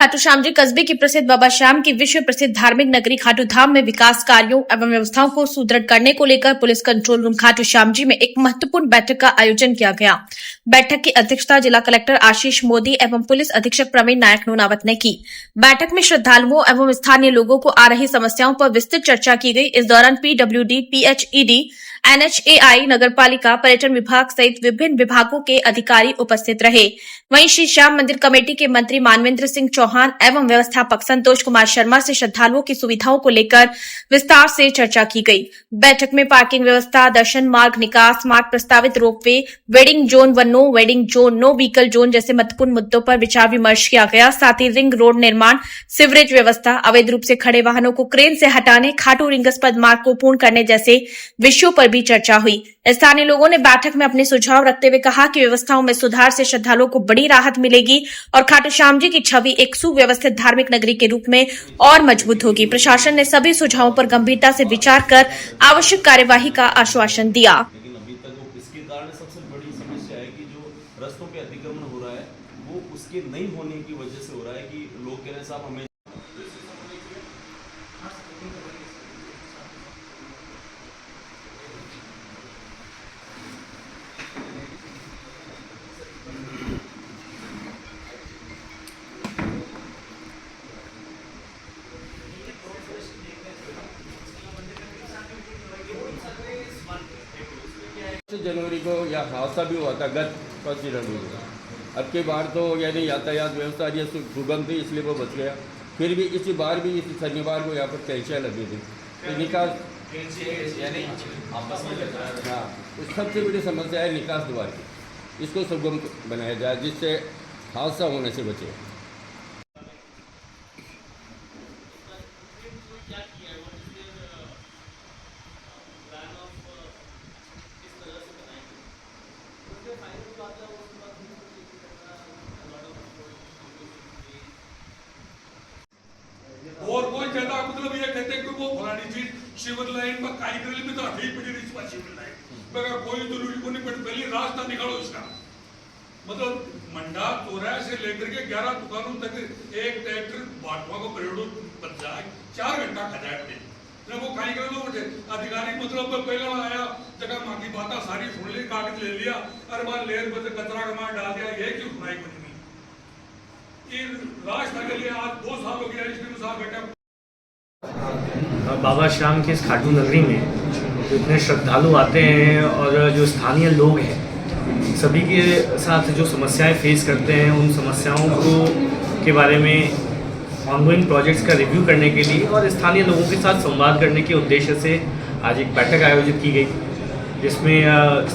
खाटू श्याम जी कस्बे की प्रसिद्ध बाबा श्याम की विश्व प्रसिद्ध धार्मिक नगरी खाटू धाम में विकास कार्यों एवं व्यवस्थाओं को सुदृढ़ करने को लेकर police control room Khatu Shyam ji में एक महत्वपूर्ण बैठक का आयोजन किया गया। बैठक की अध्यक्षता जिला कलेक्टर आशीष मोदी एवं पुलिस अधीक्षक प्रवीण नायक नूनावत ने की। बैठक में श्रद्धालुओं एवं स्थानीय लोगों को आ रही समस्याओं पर विस्तृत चर्चा की गई। इस दौरान PWD, PHED, NHAI, नगरपालिका, पर्यटन विभाग सहित विभिन्न विभागों के अधिकारी उपस्थित रहे। वहीं श्री श्याम मंदिर कमेटी के मंत्री मानवेंद्र सिंह चौहान एवं व्यवस्थापक संतोष कुमार शर्मा से श्रद्धालुओं की सुविधाओं को लेकर विस्तार से चर्चा की गई। बैठक में पार्किंग व्यवस्था, दर्शन मार्ग, निकास मार्ग, प्रस्तावित रोपवे, वेडिंग जोन व no vending zone, no vehicle zone जैसे महत्वपूर्ण मुद्दों पर विचार विमर्श किया गया। साथ ही रिंग रोड निर्माण, सीवरेज व्यवस्था, अवैध रूप से खड़े वाहनों को क्रेन से हटाने, खाटू रिंगस्पद मार्ग को पूर्ण करने जैसे विषयों पर भी चर्चा हुई। स्थानीय लोगों ने बैठक में अपने सुझाव रखते हुए कहा कि व्यवस्थाओं में सुधार से श्रद्धालुओं को बड़ी राहत मिलेगी और खाटू श्याम जी की छवि एक सुव्यवस्थित धार्मिक नगरी के रूप में और मजबूत होगी। प्रशासन ने सभी सुझावों पर गंभीरता से विचार कर आवश्यक कार्यवाही का आश्वासन दिया। लेकिन अभी तक वो इसके कारण सबसे बड़ी समस्या है कि जो रस्तों पे अतिक्रमण हो रहा है वो उसके नहीं होने की वजह से हो रहा है कि लोग कह रहे हैं साहब हमें जनवरी को या हादसा भी हुआ था गत 1 जनवरी को। अब की बार तो यानी यातायात व्यवस्था ये सुगम थी इसलिए वो बच गया। फिर भी इसी बार भी इस शनिवार को यहाँ पर कैंसियाँ लगी थी तो निकास हाँ सबसे बड़ी समस्या है निकास द्वार की। इसको सुगम बनाया जाए जिससे हादसा होने से बचे। और कोई कहता मतलब ये कहते कि वो फलानी चीज सिविल लाइन पर काई करेली में तो अभी पड़ी इस पर सिविल लाइन मगर कोई जरूरी को नहीं पड़ी। पहले रास्ता निकालो इसका मतलब मंडा चौराहे से लेकर के 11 दुकानों तक एक ट्रैक्टर बाटवा को करोड़ों बच जाए 4 घंटा खा जाए वो काई कर दो बटे अधिकारी मतलब पहले आया जगह माँ की बात सारी सुन ली कागज ले लिया अरे मान लेर बजे कचरा का मार डाल दिया ये क्यों सुनाई बनी रास्ता के लिए आज 2 साल हो गया इसके अनुसार बेटा। बाबा श्याम के इस खाटू नगरी में जो इतने श्रद्धालु आते हैं और जो स्थानीय लोग हैं सभी के साथ जो समस्याएं फेस करते हैं उन समस्याओं को के बारे में ऑनगोइंग प्रोजेक्ट्स का रिव्यू करने के लिए और स्थानीय लोगों के साथ संवाद करने के उद्देश्य से आज एक बैठक आयोजित की गई जिसमें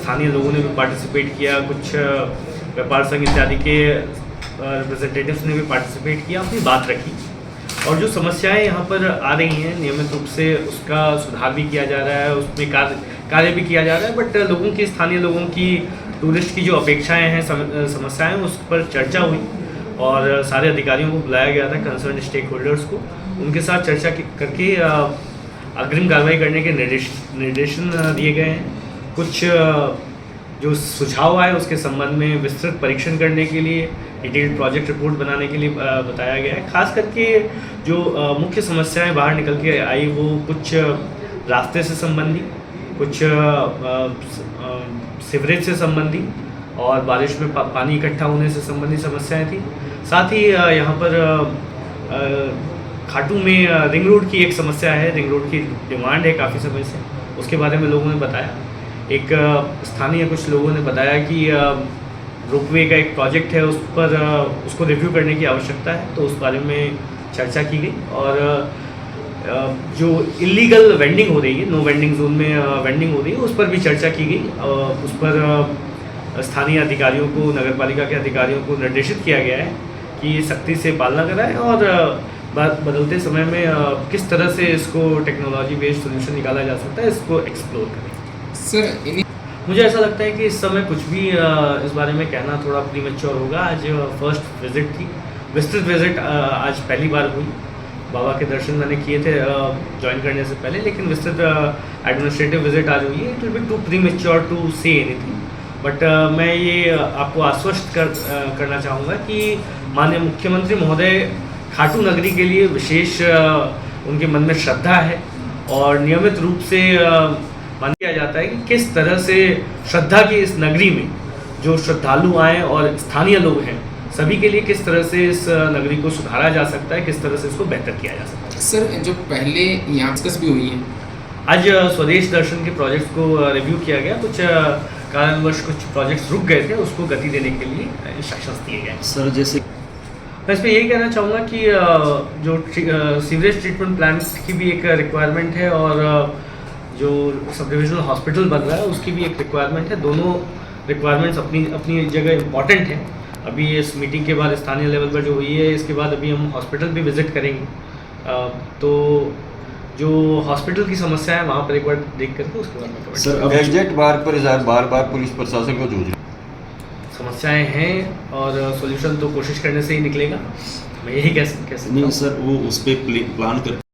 स्थानीय लोगों ने भी पार्टिसिपेट किया। कुछ व्यापार संघ इत्यादि के रिप्रेजेंटेटिव्स ने भी पार्टिसिपेट किया, अपनी बात रखी और जो समस्याएं यहाँ पर आ रही हैं नियमित रूप से उसका सुधार भी किया जा रहा है, उसमें कार्य भी किया जा रहा है। बट लोगों की स्थानीय लोगों की टूरिस्ट की जो अपेक्षाएं हैं समस्याएं उस पर चर्चा हुई और सारे अधिकारियों को बुलाया गया था, कंसर्न स्टेक होल्डर्स को, उनके साथ चर्चा करके अग्रिम कार्रवाई करने के निर्देशन दिए गए हैं। कुछ जो सुझाव आए उसके संबंध में विस्तृत परीक्षण करने के लिए डिटेल्ड प्रोजेक्ट रिपोर्ट बनाने के लिए बताया गया है। खास करके जो मुख्य समस्याएं बाहर निकल के आई वो कुछ रास्ते से संबंधी, कुछ सीवरेज से संबंधी और बारिश में पानी इकट्ठा होने से संबंधी समस्याएं थी। साथ ही यहाँ पर खाटू में रिंग रोड की एक समस्या है, रिंग रोड की डिमांड है काफ़ी समय से, उसके बारे में लोगों ने बताया। एक स्थानीय कुछ लोगों ने बताया कि रोपवे का एक प्रोजेक्ट है उस पर उसको रिव्यू करने की आवश्यकता है, तो उस बारे में चर्चा की गई और जो इलीगल वेंडिंग हो रही है, नो वेंडिंग जोन में वेंडिंग हो रही है, उस पर भी चर्चा की गई। उस पर स्थानीय अधिकारियों को, नगरपालिका के अधिकारियों को निर्देशित किया गया है कि सख्ती से पालना कराएं और बदलते समय में किस तरह से इसको टेक्नोलॉजी बेस्ड सोल्यूशन निकाला जा सकता है इसको एक्सप्लोर करें। सर मुझे ऐसा लगता है कि इस समय कुछ भी इस बारे में कहना थोड़ा प्रीमेच्योर होगा। आज फर्स्ट विजिट थी, विस्तृत विजिट आज पहली बार हुई। बाबा के दर्शन मैंने किए थे ज्वाइन करने से पहले, लेकिन विस्तृत एडमिनिस्ट्रेटिव विजिट आज हुई है। It will be too premature to say anything, but मैं ये आपको आश्वस्त करना चाहूँगा कि माननीय मुख्यमंत्री महोदय खाटू नगरी के लिए विशेष उनके मन में श्रद्धा है और नियमित रूप से मान किया जाता है कि किस तरह से श्रद्धा की इस नगरी में जो श्रद्धालु आए और स्थानीय लोग हैं सभी के लिए किस तरह से इस नगरी को सुधारा जा सकता है, किस तरह से इसको बेहतर किया जा सकता है। सर जो पहले यहाँ डिस्कस भी हुई है, आज स्वदेश दर्शन के प्रोजेक्ट्स को रिव्यू किया गया, कुछ कारणवश कुछ प्रोजेक्ट्स रुक गए थे, उसको गति देने के लिए इंस्ट्रक्शंस दिए गए। सर जैसे मैं इसमें यही कहना चाहूँगा कि जो सीवरेज ट्रीटमेंट प्लांट की भी एक रिक्वायरमेंट है और जो सब डिविजनल हॉस्पिटल बन रहा है उसकी भी एक रिक्वायरमेंट है। दोनों रिक्वायरमेंट्स अपनी अपनी जगह इम्पॉर्टेंट हैं। अभी इस मीटिंग के बाद स्थानीय लेवल पर जो हुई है, इसके बाद अभी हम हॉस्पिटल भी विजिट करेंगे, तो जो हॉस्पिटल की समस्या है वहाँ पर एक बार देख करके उसके बाद में सर अब एग्जैक्ट बार पर बार बार पुलिस प्रशासन को जूझ समस्याएं हैं और सॉल्यूशन तो कोशिश करने से ही निकलेगा। मैं यही कह सकता नहीं सर वो उस पर प्लान कर